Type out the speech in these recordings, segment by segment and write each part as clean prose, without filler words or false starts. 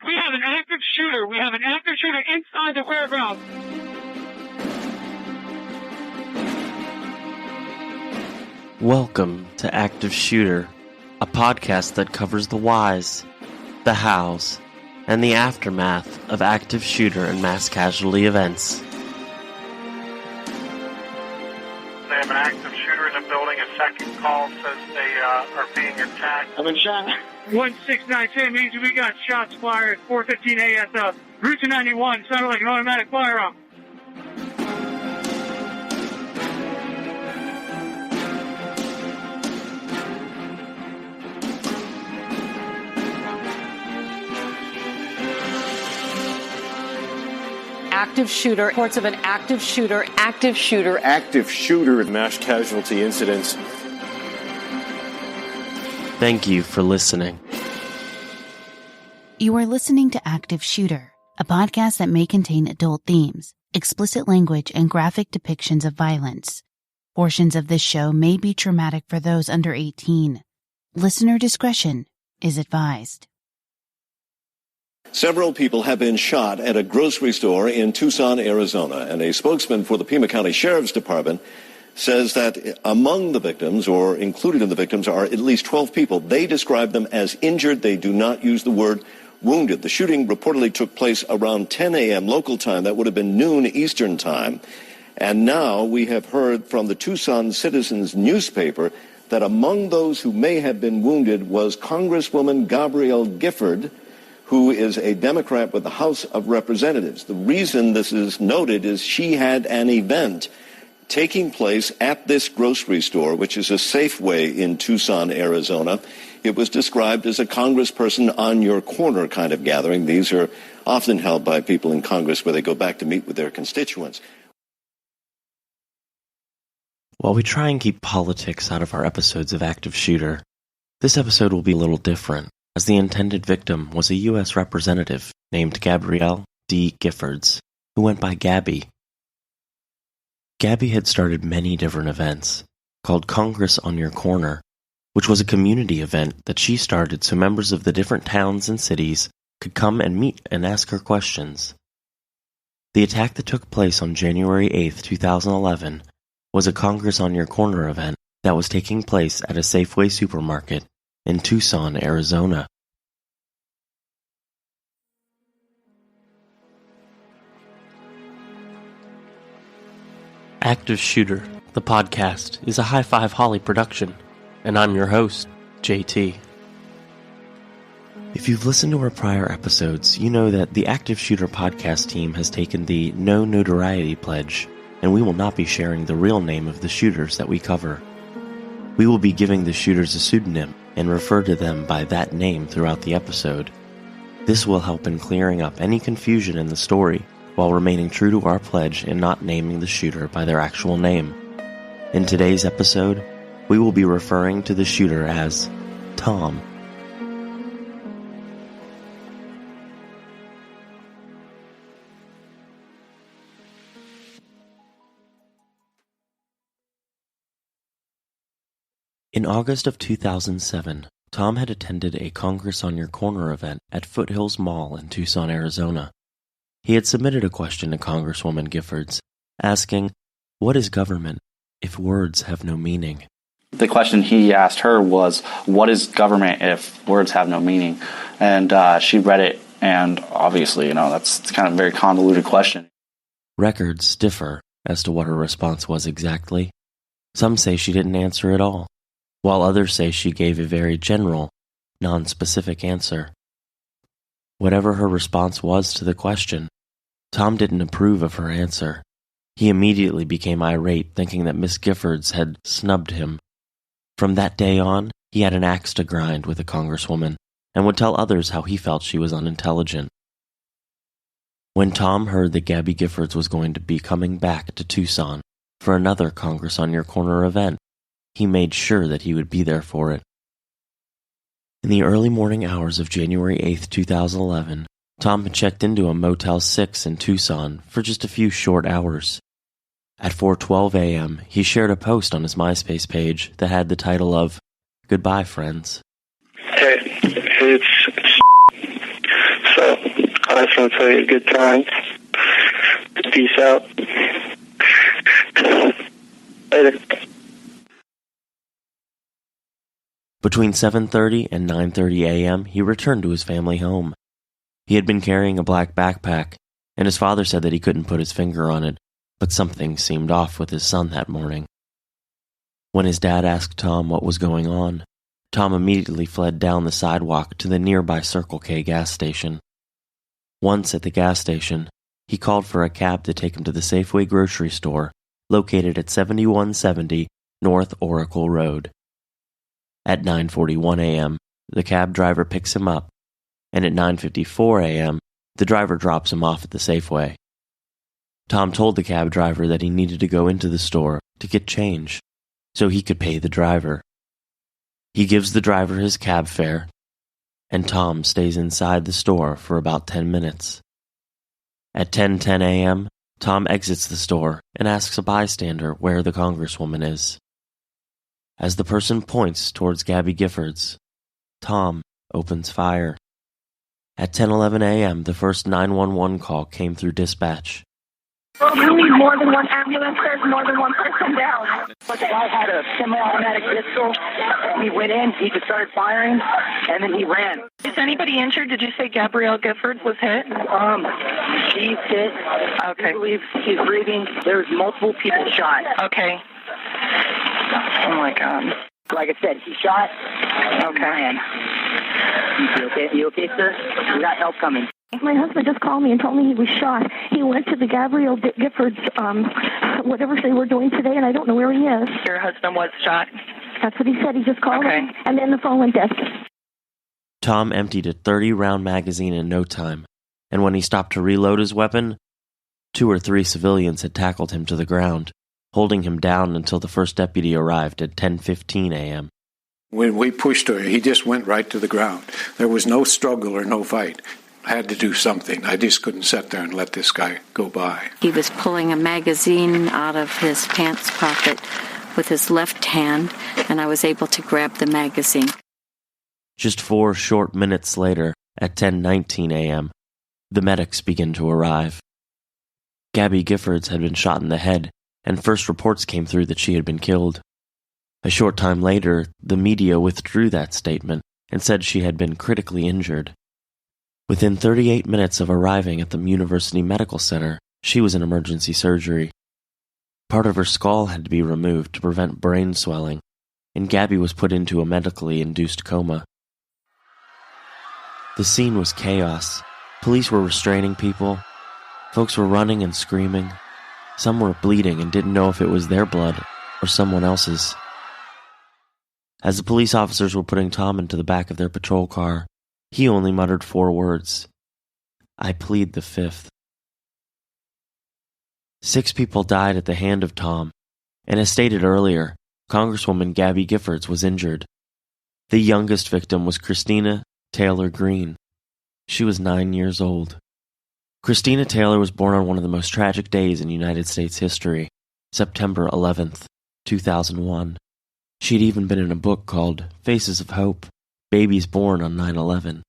We have an active shooter. We have an active shooter inside the warehouse. Welcome to Active Shooter, a podcast that covers the whys, the hows, and the aftermath of active shooter and mass casualty events. They have an active shooter in the building. A second call says they are being attacked. I've been shot. 1692 means we got shots fired at 4:15 a.m. Route 291. Sounded like an automatic firearm. Active shooter, reports of an active shooter, mass casualty incidents. Thank you for listening. You are listening to Active Shooter, a podcast that may contain adult themes, explicit language, and graphic depictions of violence. Portions of this show may be traumatic for those under 18. Listener discretion is advised. Several people have been shot at a grocery store in Tucson, Arizona, and a spokesman for the Pima County Sheriff's Department says that among the victims, or included in the victims, are at least 12 people. They describe them as injured. They do not use the word wounded. The shooting reportedly took place around 10 a.m. local time. That would have been noon Eastern time. And now we have heard from the Tucson Citizens newspaper that among those who may have been wounded was Congresswoman Gabrielle Gifford, who is a Democrat with the House of Representatives. The reason this is noted is she had an event taking place at this grocery store, which is a Safeway in Tucson, Arizona. It was described as a congressperson on your corner kind of gathering. These are often held by people in Congress where they go back to meet with their constituents. While we try and keep politics out of our episodes of Active Shooter, this episode will be a little different, as the intended victim was a U.S. representative named Gabrielle D. Giffords, who went by Gabby. Gabby had started many different events, called Congress on Your Corner, which was a community event that she started so members of the different towns and cities could come and meet and ask her questions. The attack that took place on January 8, 2011, was a Congress on Your Corner event that was taking place at a Safeway supermarket in Tucson, Arizona. Active Shooter, the podcast, is a High Five Holly production, and I'm your host, JT. If you've listened to our prior episodes, you know that the Active Shooter podcast team has taken the No Notoriety pledge, and we will not be sharing the real name of the shooters that we cover. We will be giving the shooters a pseudonym and refer to them by that name throughout the episode. This will help in clearing up any confusion in the story, while remaining true to our pledge in not naming the shooter by their actual name. In today's episode, we will be referring to the shooter as Tom. In August of 2007, Tom had attended a Congress on Your Corner event at Foothills Mall in Tucson, Arizona. He had submitted a question to Congresswoman Giffords, asking, "What is government if words have no meaning?" The question he asked her was, what is government if words have no meaning? And she read it, and obviously, that's kind of a very convoluted question. Records differ as to what her response was exactly. Some say she didn't answer at all, while others say she gave a very general, non-specific answer. Whatever her response was to the question, Tom didn't approve of her answer. He immediately became irate, thinking that Miss Giffords had snubbed him. From that day on, he had an axe to grind with the Congresswoman, and would tell others how he felt she was unintelligent. When Tom heard that Gabby Giffords was going to be coming back to Tucson for another Congress on Your Corner event, he made sure that he would be there for it. In the early morning hours of January 8, 2011, Tom had checked into a Motel 6 in Tucson for just a few short hours. At 4:12 a.m., he shared a post on his MySpace page that had the title of, "Goodbye, friends." Hey, it's so I just want to tell you a good time. Peace out. Later. Between 7:30 and 9:30 a.m., he returned to his family home. He had been carrying a black backpack, and his father said that he couldn't put his finger on it, but something seemed off with his son that morning. When his dad asked Tom what was going on, Tom immediately fled down the sidewalk to the nearby Circle K gas station. Once at the gas station, he called for a cab to take him to the Safeway grocery store, located at 7170 North Oracle Road. At 9:41 a.m., the cab driver picks him up, and at 9:54 a.m., the driver drops him off at the Safeway. Tom told the cab driver that he needed to go into the store to get change, so he could pay the driver. He gives the driver his cab fare, and Tom stays inside the store for about 10 minutes. At 10:10 a.m., Tom exits the store and asks a bystander where the Congresswoman is. As the person points towards Gabby Giffords, Tom opens fire. At 10:11 a.m., the first 911 call came through dispatch. You need more than one ambulance. There's more than one person down. But the guy had a semi-automatic pistol. He went in, he just started firing, and then he ran. Is anybody injured? Did you say Gabrielle Giffords was hit? She's hit. Okay. I believe she's breathing. There's multiple people shot. Okay. Oh my God. Like I said, he shot. Okay. Ran. You okay, sir? We got help coming. My husband just called me and told me he was shot. He went to the Gabrielle Giffords, whatever they were doing today, and I don't know where he is. Your husband was shot? That's what he said. He just called me, and then the phone went dead. Tom emptied a 30-round magazine in no time, and when he stopped to reload his weapon, 2 or 3 civilians had tackled him to the ground, holding him down until the first deputy arrived at 10:15 a.m. When we pushed her, he just went right to the ground. There was no struggle or no fight. I had to do something. I just couldn't sit there and let this guy go by. He was pulling a magazine out of his pants pocket with his left hand, and I was able to grab the magazine. Just 4 short minutes later, at 10:19 a.m., the medics began to arrive. Gabby Giffords had been shot in the head, and first reports came through that she had been killed. A short time later, the media withdrew that statement and said she had been critically injured. Within 38 minutes of arriving at the University Medical Center, she was in emergency surgery. Part of her skull had to be removed to prevent brain swelling, and Gabby was put into a medically induced coma. The scene was chaos. Police were restraining people. Folks were running and screaming. Some were bleeding and didn't know if it was their blood or someone else's. As the police officers were putting Tom into the back of their patrol car, he only muttered 4 words. I plead the 5th. 6 people died at the hand of Tom, and as stated earlier, Congresswoman Gabby Giffords was injured. The youngest victim was Christina Taylor Greene. She was 9 years old. Christina Taylor was born on one of the most tragic days in United States history, September 11th, 2001. She'd even been in a book called Faces of Hope, Babies Born on 9/11.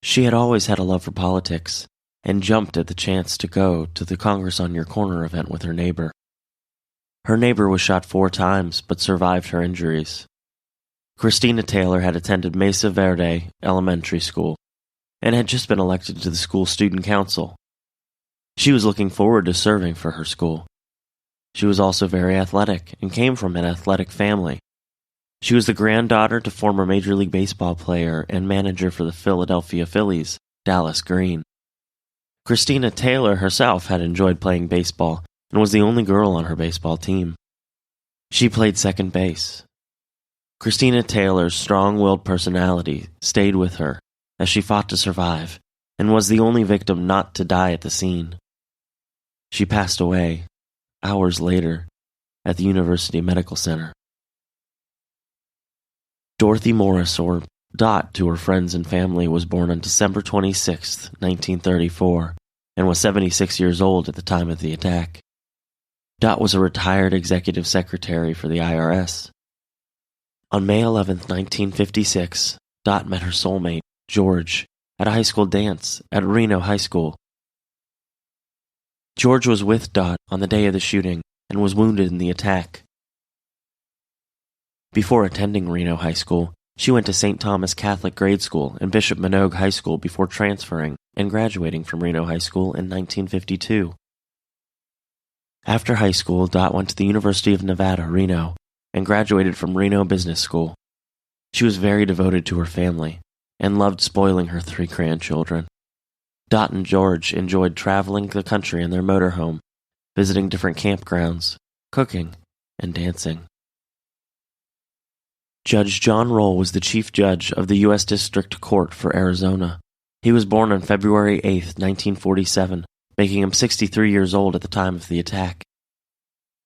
She had always had a love for politics and jumped at the chance to go to the Congress on Your Corner event with her neighbor. Her neighbor was shot 4 times but survived her injuries. Christina Taylor had attended Mesa Verde Elementary School and had just been elected to the school student council. She was looking forward to serving for her school. She was also very athletic and came from an athletic family. She was the granddaughter to former Major League Baseball player and manager for the Philadelphia Phillies, Dallas Green. Christina Taylor herself had enjoyed playing baseball and was the only girl on her baseball team. She played second base. Christina Taylor's strong-willed personality stayed with her as she fought to survive and was the only victim not to die at the scene. She passed away hours later at the University Medical Center. Dorothy Morris, or Dot to her friends and family, was born on December 26, 1934, and was 76 years old at the time of the attack. Dot was a retired executive secretary for the IRS. On May 11, 1956, Dot met her soulmate, George, at a high school dance at Reno High School. George was with Dot on the day of the shooting and was wounded in the attack. Before attending Reno High School, she went to St. Thomas Catholic Grade School and Bishop Manogue High School before transferring and graduating from Reno High School in 1952. After high school, Dot went to the University of Nevada, Reno, and graduated from Reno Business School. She was very devoted to her family and loved spoiling her 3 grandchildren. Dot and George enjoyed traveling the country in their motorhome, visiting different campgrounds, cooking, and dancing. Judge John Roll was the Chief Judge of the U.S. District Court for Arizona. He was born on February 8, 1947, making him 63 years old at the time of the attack.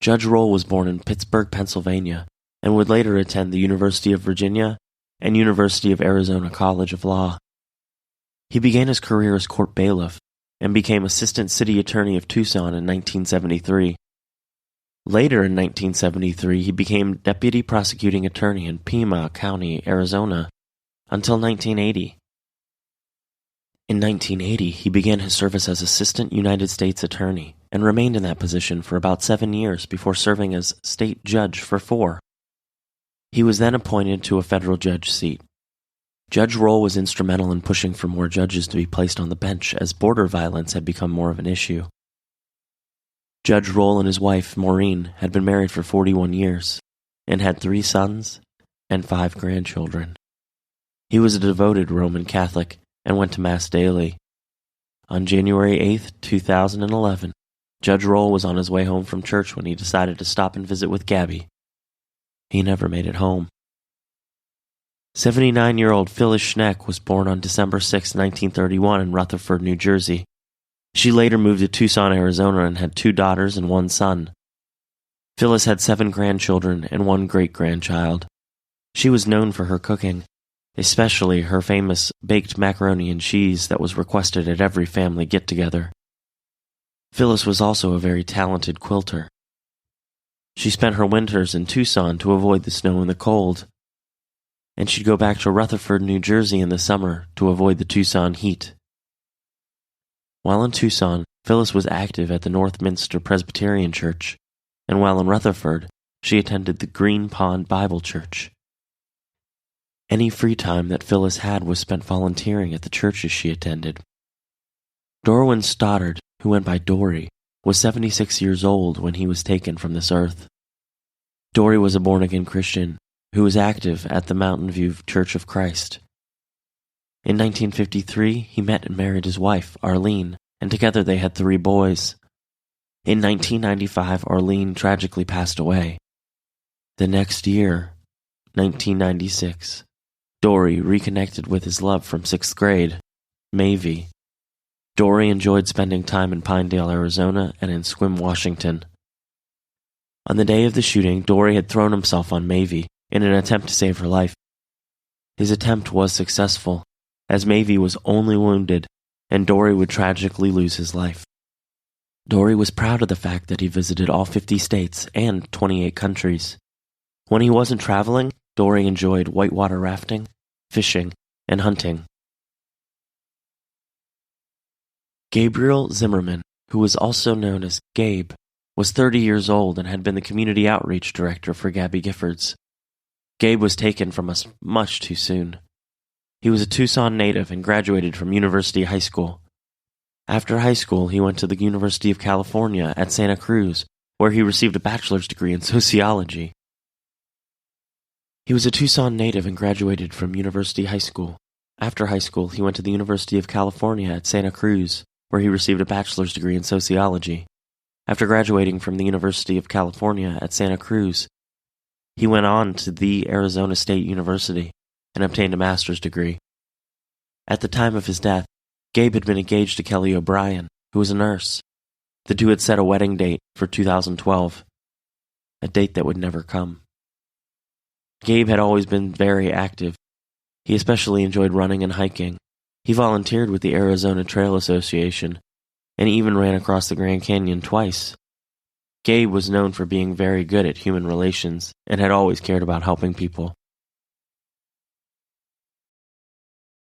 Judge Roll was born in Pittsburgh, Pennsylvania, and would later attend the University of Virginia and University of Arizona College of Law. He began his career as court bailiff and became Assistant City Attorney of Tucson in 1973. Later in 1973, he became Deputy Prosecuting Attorney in Pima County, Arizona, until 1980. In 1980, he began his service as Assistant United States Attorney and remained in that position for about 7 years before serving as state judge for 4. He was then appointed to a federal judge seat. Judge Roll was instrumental in pushing for more judges to be placed on the bench as border violence had become more of an issue. Judge Roll and his wife, Maureen, had been married for 41 years and had 3 sons and 5 grandchildren. He was a devoted Roman Catholic and went to Mass daily. On January 8, 2011, Judge Roll was on his way home from church when he decided to stop and visit with Gabby. He never made it home. 79-year-old Phyllis Schneck was born on December 6, 1931 in Rutherford, New Jersey. She later moved to Tucson, Arizona and had 2 daughters and 1 son. Phyllis had 7 grandchildren and 1 great-grandchild. She was known for her cooking, especially her famous baked macaroni and cheese that was requested at every family get-together. Phyllis was also a very talented quilter. She spent her winters in Tucson to avoid the snow and the cold, and she'd go back to Rutherford, New Jersey in the summer to avoid the Tucson heat. While in Tucson, Phyllis was active at the Northminster Presbyterian Church, and while in Rutherford, she attended the Green Pond Bible Church. Any free time that Phyllis had was spent volunteering at the churches she attended. Dorwin Stoddard, who went by Dory, was 76 years old when he was taken from this earth. Dory was a born-again Christian who was active at the Mountain View Church of Christ. In 1953, he met and married his wife, Arlene, and together they had 3 boys. In 1995, Arlene tragically passed away. The next year, 1996, Dory reconnected with his love from 6th grade, Mavie. Dory enjoyed spending time in Pinedale, Arizona, and in Sequim, Washington. On the day of the shooting, Dory had thrown himself on Mavie in an attempt to save her life. His attempt was successful, as Mavie was only wounded, and Dory would tragically lose his life. Dory was proud of the fact that he visited all 50 states and 28 countries. When he wasn't traveling, Dory enjoyed whitewater rafting, fishing, and hunting. Gabriel Zimmerman, who was also known as Gabe, was 30 years old and had been the community outreach director for Gabby Giffords. Gabe was taken from us much too soon. He was a Tucson native and graduated from University High School. After high school, he went to the University of California at Santa Cruz, where he received a bachelor's degree in sociology. He was a Tucson native and graduated from University High School. After high school, he went to the University of California at Santa Cruz, where he received a bachelor's degree in sociology. After graduating from the University of California at Santa Cruz, he went on to the Arizona State University and obtained a master's degree. At the time of his death, Gabe had been engaged to Kelly O'Brien, who was a nurse. The two had set a wedding date for 2012, a date that would never come. Gabe had always been very active. He especially enjoyed running and hiking. He volunteered with the Arizona Trail Association and even ran across the Grand Canyon twice. Gabe was known for being very good at human relations and had always cared about helping people.